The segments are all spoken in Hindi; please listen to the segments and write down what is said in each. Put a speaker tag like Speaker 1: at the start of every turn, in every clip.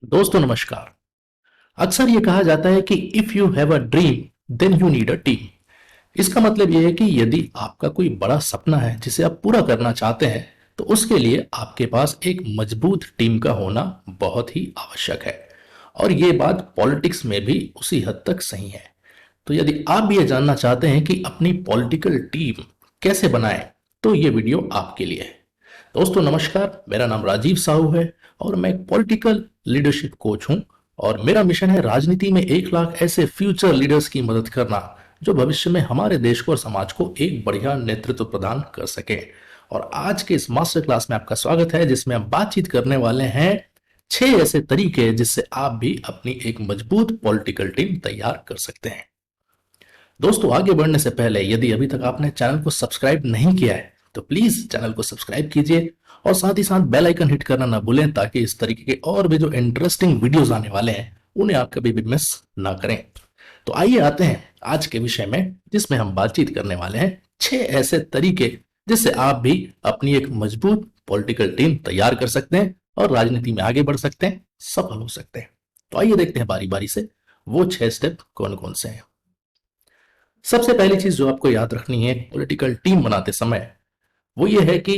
Speaker 1: दोस्तों नमस्कार। अक्सर ये कहा जाता है कि if you have a dream then you need a team. इसका मतलब ये है कि यदि आपका कोई बड़ा सपना है जिसे आप पूरा करना चाहते हैं तो उसके लिए आपके पास एक मजबूत टीम का होना बहुत ही आवश्यक है। और ये बात पॉलिटिक्स में भी उसी हद तक सही है। तो यदि आप भी ये जानना चाहते हैं कि अपनी पॉलिटिकल टीम कैसे बनाएं तो ये वीडियो आपके लिए है। दोस्तों नमस्कार, मेरा नाम राजीव साहू है और मैं एक पॉलिटिकल लीडरशिप कोच हूं। और मेरा मिशन है राजनीति में 1 लाख ऐसे फ्यूचर लीडर्स की मदद करना जो भविष्य में हमारे देश को और समाज को एक बढ़िया नेतृत्व प्रदान कर सके। और आज के इस मास्टर क्लास में आपका स्वागत है जिसमें हम बातचीत करने वाले हैं 6 ऐसे तरीके जिससे आप भी अपनी एक मजबूत पॉलिटिकल टीम तैयार कर सकते हैं। दोस्तों आगे बढ़ने से पहले यदि अभी तक आपने चैनल को सब्सक्राइब नहीं किया है तो प्लीज चैनल को सब्सक्राइब कीजिए और साथ ही साथ बेल आइकन हिट करना ना भूलें ताकि इस तरीके के और भी जो इंटरेस्टिंग वीडियोस आने वाले हैं उन्हें आप कभी भी मिस ना करें। तो आइए आते हैं आज के विषय में जिसमें हम बातचीत करने वाले हैं 6 ऐसे तरीके जिससे आप भी अपनी एक मजबूत पॉलिटिकल टीम तैयार कर सकते हैं और राजनीति में आगे बढ़ सकते हैं, सफल हो सकते हैं। तो आइए देखते हैं बारी बारी से वो 6 स्टेप कौन कौन से हैं। सबसे पहली चीज जो आपको याद रखनी है पॉलिटिकल टीम बनाते समय वो ये है कि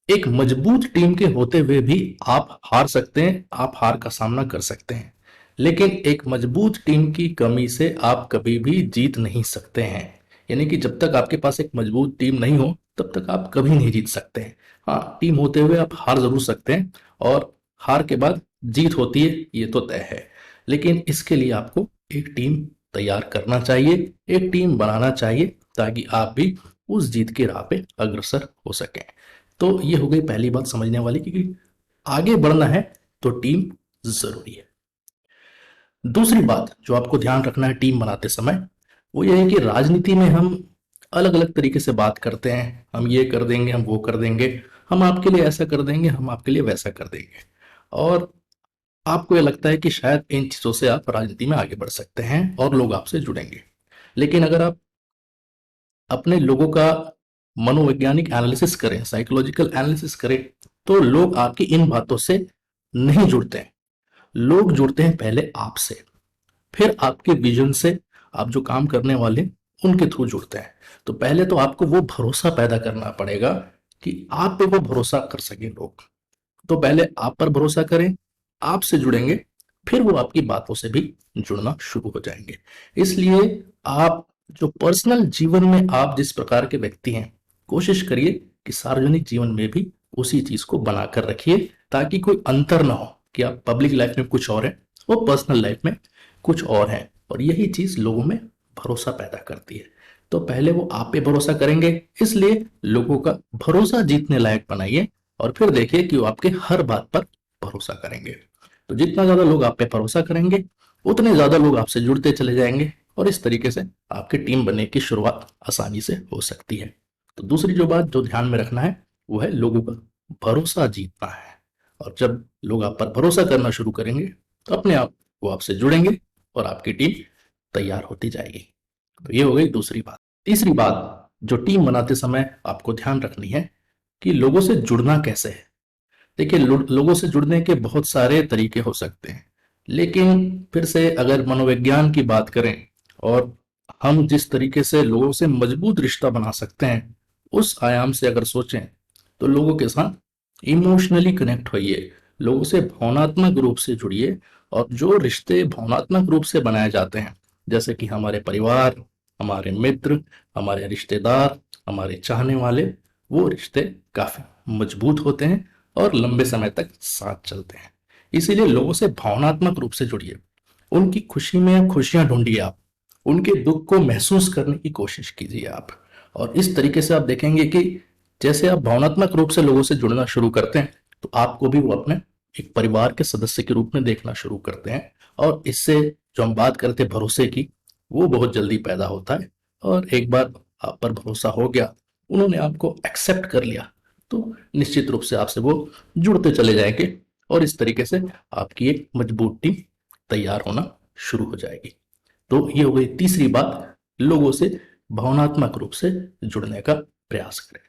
Speaker 1: एक मजबूत टीम के होते हुए भी आप हार सकते हैं, आप हार का सामना कर सकते हैं। लेकिन एक मजबूत टीम की कमी से आप कभी भी जीत नहीं सकते हैं। यानी कि जब तक आपके पास एक मजबूत टीम नहीं हो तब तक आप कभी नहीं जीत सकते हैं। हाँ, टीम होते हुए आप हार जरूर सकते हैं और हार के बाद जीत होती है, ये तो तय है। लेकिन इसके लिए आपको एक टीम तैयार करना चाहिए, एक टीम बनाना चाहिए ताकि आप भी उस जीत की राह पे अग्रसर हो सकें। तो ये हो गई पहली बात समझने वाली कि आगे बढ़ना है तो टीम जरूरी है। दूसरी बात जो आपको ध्यान रखना है टीम बनाते समय वो ये है कि राजनीति में हम अलग अलग तरीके से बात करते हैं। हम ये कर देंगे, हम वो कर देंगे, हम आपके लिए ऐसा कर देंगे, हम आपके लिए वैसा कर देंगे। और आपको ये लगता है कि शायद इन चीजों से आप राजनीति में आगे बढ़ सकते हैं और लोग आपसे जुड़ेंगे। लेकिन अगर आप अपने लोगों का मनोवैज्ञानिक एनालिसिस करें, साइकोलॉजिकल एनालिसिस करें, तो लोग आपकी इन बातों से नहीं जुड़ते हैं। लोग जुड़ते हैं पहले आपसे, फिर आपके विजन से, आप जो काम करने वाले उनके थ्रू जुड़ते हैं। तो पहले तो आपको वो भरोसा पैदा करना पड़ेगा कि आप पे वो भरोसा कर सके लोग। तो पहले आप पर भरोसा करें, आपसे जुड़ेंगे, फिर वो आपकी बातों से भी जुड़ना शुरू हो जाएंगे। इसलिए आप जो पर्सनल जीवन में आप जिस प्रकार के व्यक्ति हैं कोशिश करिए कि सार्वजनिक जीवन में भी उसी चीज को बनाकर रखिए ताकि कोई अंतर ना हो कि आप पब्लिक लाइफ में कुछ और है और पर्सनल लाइफ में कुछ और है। और यही चीज लोगों में भरोसा पैदा करती है। तो पहले वो आप पे भरोसा करेंगे, इसलिए लोगों का भरोसा जीतने लायक बनाइए और फिर देखिए कि वो आपके हर बात पर भरोसा करेंगे। तो जितना ज्यादा लोग आप पे भरोसा करेंगे उतने ज्यादा लोग आपसे जुड़ते चले जाएंगे और इस तरीके से आपकी टीम बनने की शुरुआत आसानी से हो सकती है। तो दूसरी जो बात जो ध्यान में रखना है वो है लोगों का भरोसा जीतना है। और जब लोग आप पर भरोसा करना शुरू करेंगे तो अपने आप वो आपसे जुड़ेंगे और आपकी टीम तैयार होती जाएगी। तो ये हो गई दूसरी बात। तीसरी बात जो टीम बनाते समय आपको ध्यान रखनी है कि लोगों से जुड़ना कैसे है। देखिए लोगों से जुड़ने के बहुत सारे तरीके हो सकते हैं, लेकिन फिर से अगर मनोविज्ञान की बात करें और हम जिस तरीके से लोगों से मजबूत रिश्ता बना सकते हैं उस आयाम से अगर सोचें तो लोगों के साथ इमोशनली कनेक्ट होइए, लोगों से भावनात्मक रूप से जुड़िए। और जो रिश्ते भावनात्मक रूप से बनाए जाते हैं जैसे कि हमारे परिवार, हमारे मित्र, हमारे रिश्तेदार, हमारे चाहने वाले, वो रिश्ते काफी मजबूत होते हैं और लंबे समय तक साथ चलते हैं। इसीलिए लोगों से भावनात्मक रूप से जुड़िए, उनकी खुशी में खुशियां ढूंढिए, आप उनके दुख को महसूस करने की कोशिश कीजिए आप। और इस तरीके से आप देखेंगे कि जैसे आप भावनात्मक रूप से लोगों से जुड़ना शुरू करते हैं तो आपको भी वो अपने एक परिवार के सदस्य के रूप में देखना शुरू करते हैं। और इससे जो हम बात करते हैं भरोसे की, वो बहुत जल्दी पैदा होता है। और एक बार आप पर भरोसा हो गया, उन्होंने आपको एक्सेप्ट कर लिया, तो निश्चित रूप से आपसे वो जुड़ते चले जाएंगे और इस तरीके से आपकी एक मजबूत टीम तैयार होना शुरू हो जाएगी। तो ये हो गई तीसरी बात, लोगों से भावनात्मक रूप से जुड़ने का प्रयास करें।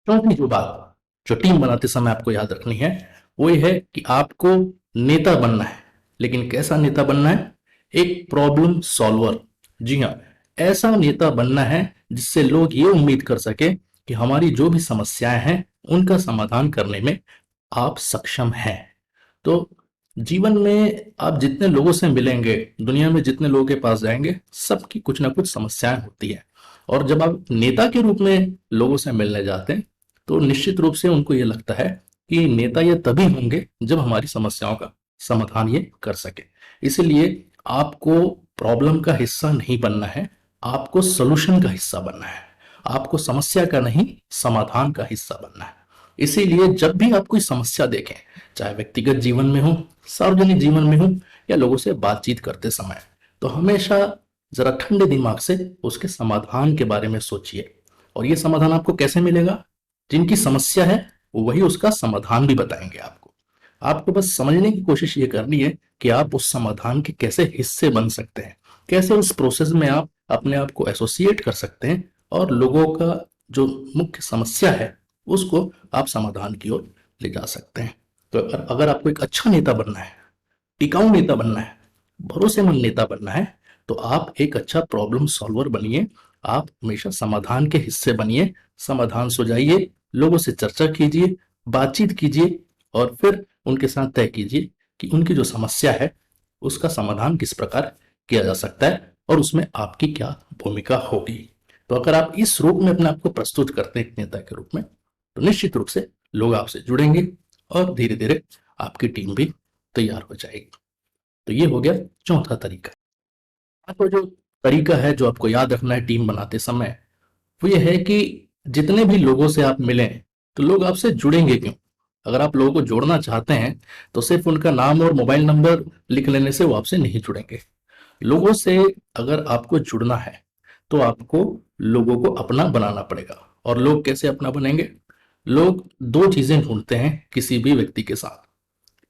Speaker 1: चौथी जो बात जो टीम बनाते समय आपको याद रखनी है वो ये है कि आपको नेता बनना है, लेकिन कैसा नेता बनना है? एक प्रॉब्लम सॉल्वर। जी हाँ, ऐसा नेता बनना है जिससे लोग ये उम्मीद कर सके कि हमारी जो भी समस्याएं हैं उनका समाधान करने में आप सक्षम हैं। तो जीवन में आप जितने लोगों से मिलेंगे, दुनिया में जितने लोगों के पास जाएंगे, सबकी कुछ ना कुछ समस्याएं होती है। और जब आप नेता के रूप में लोगों से मिलने जाते हैं तो निश्चित रूप से उनको ये लगता है कि नेता ये तभी होंगे जब हमारी समस्याओं का समाधान ये कर सके। इसलिए आपको प्रॉब्लम का हिस्सा नहीं बनना है, आपको सोल्यूशन का हिस्सा बनना है। आपको समस्या का नहीं, समाधान का हिस्सा बनना है। इसीलिए जब भी आप कोई समस्या देखें, चाहे व्यक्तिगत जीवन में हो, सार्वजनिक जीवन में हो, या लोगों से बातचीत करते समय, तो हमेशा जरा ठंडे दिमाग से उसके समाधान के बारे में सोचिए। और ये समाधान आपको कैसे मिलेगा? जिनकी समस्या है वही उसका समाधान भी बताएंगे आपको। आपको बस समझने की कोशिश ये करनी है कि आप उस समाधान के कैसे हिस्से बन सकते हैं, कैसे उस प्रोसेस में आप अपने आप को एसोसिएट कर सकते हैं और लोगों का जो मुख्य समस्या है उसको आप समाधान की ओर ले जा सकते हैं। तो अगर आपको एक अच्छा नेता बनना है, टिकाऊ नेता बनना है, भरोसेमंद नेता बनना है, तो आप एक अच्छा प्रॉब्लम सॉल्वर बनिए। आप हमेशा समाधान के हिस्से बनिए, समाधान सुझाइए, लोगों से चर्चा कीजिए, बातचीत कीजिए और फिर उनके साथ तय कीजिए कि उनकी जो समस्या है उसका समाधान किस प्रकार किया जा सकता है और उसमें आपकी क्या भूमिका होगी। तो अगर आप इस रूप में अपने आप को प्रस्तुत करते हैं एक नेता के रूप में, तो निश्चित रूप से लोग आपसे जुड़ेंगे और धीरे धीरे आपकी टीम भी तैयार हो जाएगी। तो ये हो गया चौथा तरीका। आपको जो तरीका है जो आपको याद रखना है टीम बनाते समय, वो ये है कि जितने भी लोगों से आप मिलें तो लोग आपसे जुड़ेंगे क्यों? अगर आप लोगों को जोड़ना चाहते हैं तो सिर्फ उनका नाम और मोबाइल नंबर लिख लेने से वो आपसे नहीं जुड़ेंगे। लोगों से अगर आपको जुड़ना है तो आपको लोगों को अपना बनाना पड़ेगा। और लोग कैसे अपना बनेंगे? लोग दो चीजें ढूंढते हैं किसी भी व्यक्ति के साथ,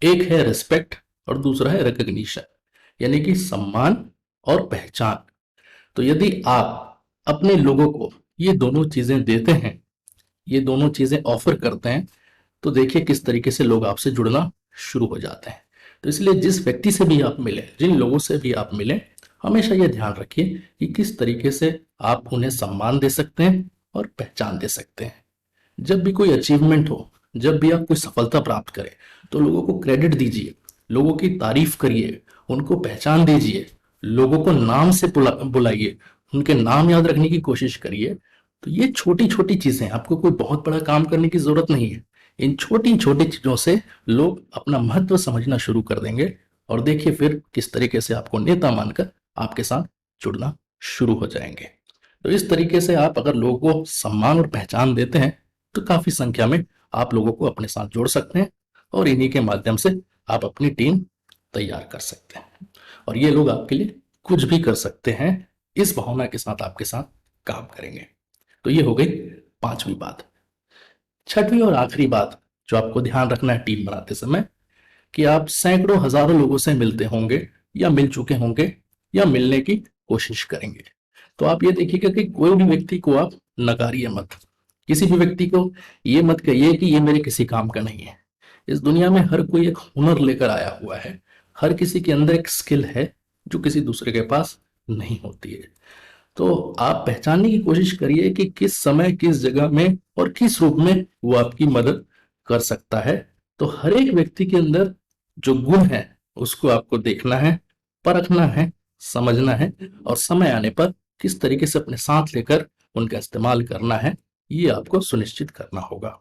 Speaker 1: एक है रिस्पेक्ट और दूसरा है रिकग्निशन, यानी कि सम्मान और पहचान। तो यदि आप अपने लोगों को ये दोनों चीजें देते हैं, ये दोनों चीजें ऑफर करते हैं, तो देखिए किस तरीके से लोग आपसे जुड़ना शुरू हो जाते हैं। तो इसलिए जिस व्यक्ति से भी आप मिले, जिन लोगों से भी आप मिले, हमेशा यह ध्यान रखिए कि किस तरीके से आप उन्हें सम्मान दे सकते हैं और पहचान दे सकते हैं। जब भी कोई अचीवमेंट हो, जब भी आप कोई सफलता प्राप्त करें, तो लोगों को क्रेडिट दीजिए, लोगों की तारीफ करिए, उनको पहचान दीजिए, लोगों को नाम से बुलाइए, उनके नाम याद रखने की कोशिश करिए। तो ये छोटी छोटी चीजें, आपको कोई बहुत बड़ा काम करने की जरूरत नहीं है। इन छोटी छोटी चीजों से लोग अपना महत्व समझना शुरू कर देंगे और देखिए फिर किस तरीके से आपको नेता मानकर आपके साथ जुड़ना शुरू हो जाएंगे। तो इस तरीके से आप अगर लोगों को सम्मान और पहचान देते हैं तो काफी संख्या में आप लोगों को अपने साथ जोड़ सकते हैं और इन्हीं के माध्यम से आप अपनी टीम तैयार कर सकते हैं। और ये लोग आपके लिए कुछ भी कर सकते हैं, इस भावना के साथ आपके साथ काम करेंगे। तो ये हो गई पांचवी बात। छठवीं और आखिरी बात जो आपको ध्यान रखना है टीम बनाते समय, कि आप सैकड़ों हजारों लोगों से मिलते होंगे या मिल चुके होंगे या मिलने की कोशिश करेंगे। तो आप ये देखिएगा कि कोई भी व्यक्ति को आप नकारिए मत, किसी भी व्यक्ति को ये मत कहिए कि ये मेरे किसी काम का नहीं है। इस दुनिया में हर कोई एक हुनर लेकर आया हुआ है, हर किसी के अंदर एक स्किल है जो किसी दूसरे के पास नहीं होती है। तो आप पहचानने की कोशिश करिए कि किस समय, किस जगह में और किस रूप में वो आपकी मदद कर सकता है। तो हर एक व्यक्ति के अंदर जो गुण है उसको आपको देखना है, परखना है, समझना है और समय आने पर किस तरीके से अपने साथ लेकर उनका इस्तेमाल करना है, ये आपको सुनिश्चित करना होगा।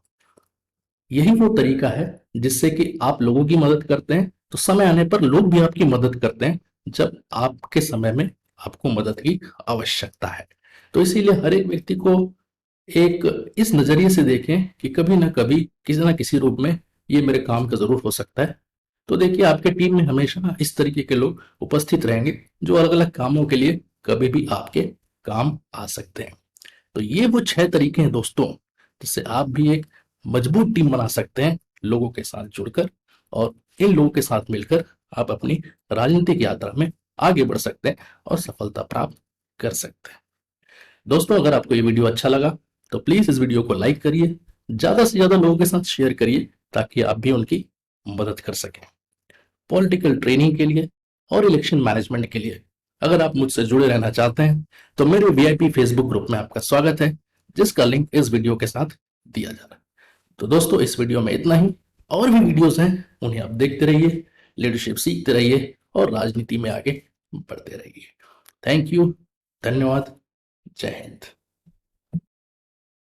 Speaker 1: यही वो तरीका है जिससे कि आप लोगों की मदद करते हैं तो समय आने पर लोग भी आपकी मदद करते हैं जब आपके समय में आपको मदद की आवश्यकता है। तो इसीलिए हर एक व्यक्ति को एक इस नजरिए से देखें कि कभी ना कभी किसी ना किसी रूप में ये मेरे काम का जरूर हो सकता है। तो देखिए आपके टीम में हमेशा इस तरीके के लोग उपस्थित रहेंगे जो अलग अलग कामों के लिए कभी भी आपके काम आ सकते हैं। तो ये वो 6 तरीके हैं दोस्तों, जिससे आप भी एक मजबूत टीम बना सकते हैं लोगों के साथ जुड़कर, और इन लोगों के साथ मिलकर आप अपनी राजनीतिक यात्रा में आगे बढ़ सकते हैं और सफलता प्राप्त कर सकते हैं। दोस्तों अगर आपको ये वीडियो अच्छा लगा तो प्लीज इस वीडियो को लाइक करिए, ज्यादा से ज्यादा लोगों के साथ शेयर करिए ताकि आप भी उनकी मदद कर सकें। पॉलिटिकल ट्रेनिंग के लिए और इलेक्शन मैनेजमेंट के लिए। अगर आप मुझसे जुड़े रहना चाहते हैं तो मेरे वीआईपी फेसबुक ग्रुप में आपका स्वागत है, जिसका लिंक इस वीडियो के साथ दिया जा रहा है। तो दोस्तों, इस वीडियो में इतना ही। और भी वीडियोस हैं, उन्हें आप देखते रहिए, लीडरशिप सीखते रहिए और राजनीति में आगे बढ़ते रहिए। थैंक यू, धन्यवाद, जय हिंद।